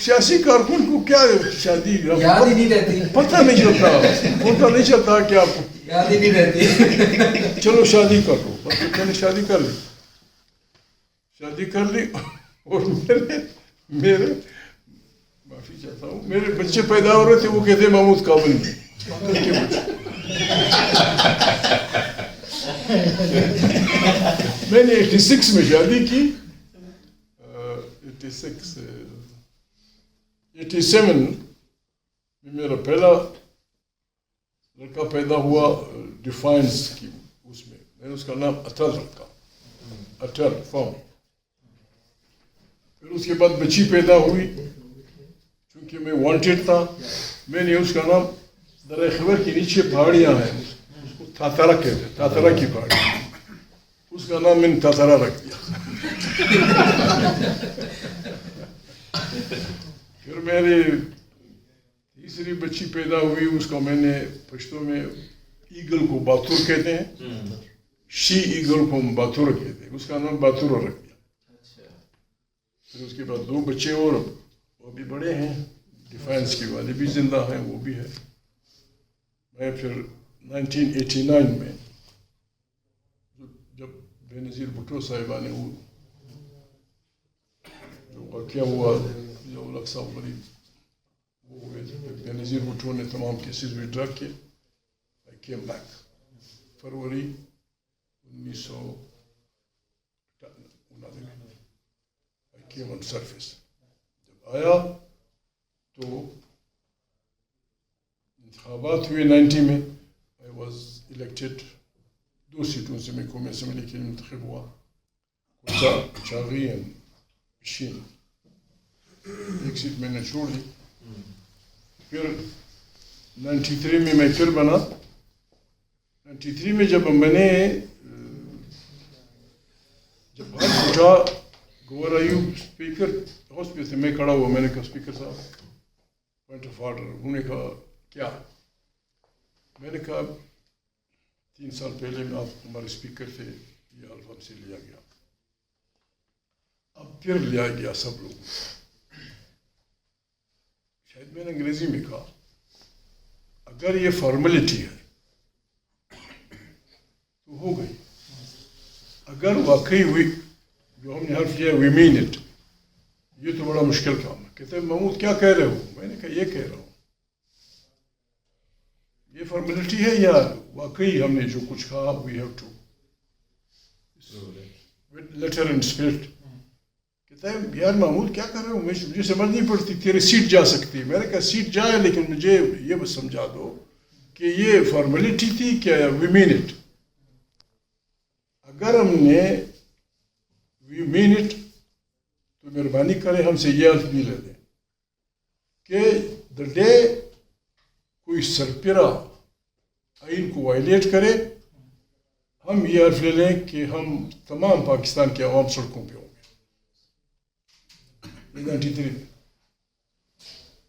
سیاسی کارکن کو کیا شادی یاد ہی نہیں رہتی، پتہ نہیں چلتا کہ آپ یاد ہی نہیں رہتی. چلو شادی کر لو. میں نے شادی کر لی اور میرے معافی چاہتا ہوں، میرے بچے پیدا ہو رہے تھے، وہ کہتے ہیں محمود قابل نہیں. میں نے 86 میں شادی کی. 87 میں میرا پہلا لڑکا پیدا ہوا ڈیفائنس کی اس میں نے اس کا نام اٹل رکھا، اٹل فارم. پھر اس کے بعد بچی پیدا ہوئی، چونکہ میں وانٹیڈ تھا، میں نے اس کا نام دریا خبر کے نیچے پہاڑیاں ہیں، اس کو تھاتارا کہتے ہیں، تھاتارا کی پہاڑی، اس کا نام میں نے تھاتارا رکھ دیا. پھر میری تیسری بچی پیدا ہوئی، اس کو میں نے پشتو میں ایگل کو باتور کہتے ہیں، شی ایگل کو ہم باتور کہتے ہیں، اس کا نام باتور رکھ دیا. پھر اس کے بعد 2 بچے اور وہ بھی بڑے ہیں، ڈیفینس کے والے بھی زندہ ہیں، وہ بھی ہے. میں پھر 1989 میں جب بے نظیر بھٹو صاحبہ نے وہ جو واقعہ ہوا جو الاقصی غریب وہ ہوئے تھے، بے نظیر بھٹو نے تمام کیسز وڈرا کیے. I came back February 1999 I came on surface. جب آیا تو انتخابات ہوئے 90 میں. I was elected. 2 سیٹوں سے میں قومی اسمبلی کے لیے منتخب ہوا، چاغی اور پشین. 1 سیٹ میں نے چھوڑ دی. پھر 93 میں میں پھر بنا. 93 میں جب میں نے جب ہاتھ اٹھا، گورنر ایوب اسپیکر ہاؤس پہ تھے، میں کھڑا ہوا، میں نے کہا اسپیکر صاحب پوائنٹ آف آرڈر. انہوں نے کہا کیا؟ میں نے کہا 3 سال پہلے میں آپ ہمارے اسپیکر تھے، یہ حلف ہم سے لیا گیا، اب پھر لیا گیا سب لوگ. شاید میں نے انگریزی میں کہا اگر یہ فارمیلٹی ہے تو ہو گئی، اگر واقعی ہوئی جو ہم نے حرف لیا وی مین اٹ، یہ تو بڑا مشکل کام ہے. کہتے ہیں محمود کیا کہہ رہے ہو؟ میں نے کہا یہ کہہ رہا ہوں، یہ فارمیلٹی ہے یا واقعی ہم نے جو کچھ کہا we have to letter and spirit. کہتا ہے یار محمود کیا کر رہے ہو، مجھے سمجھ نہیں پڑتی، تیری سیٹ جا سکتی. میں نے کہا سیٹ جائے لیکن مجھے یہ بس سمجھا دو کہ یہ فارمیلٹی تھی کیا وی مین اٹ. اگر ہم نے وی مین اٹ تو مہربانی کریں ہم سے یہ حلف بھی لے دیں کہ دا ڈے کوئی سرپرا آئین کو وائلیٹ کرے، ہم یہ حلف لے لیں کہ ہم تمام پاکستان کے عوام سڑکوں پہ ہوں گے. 93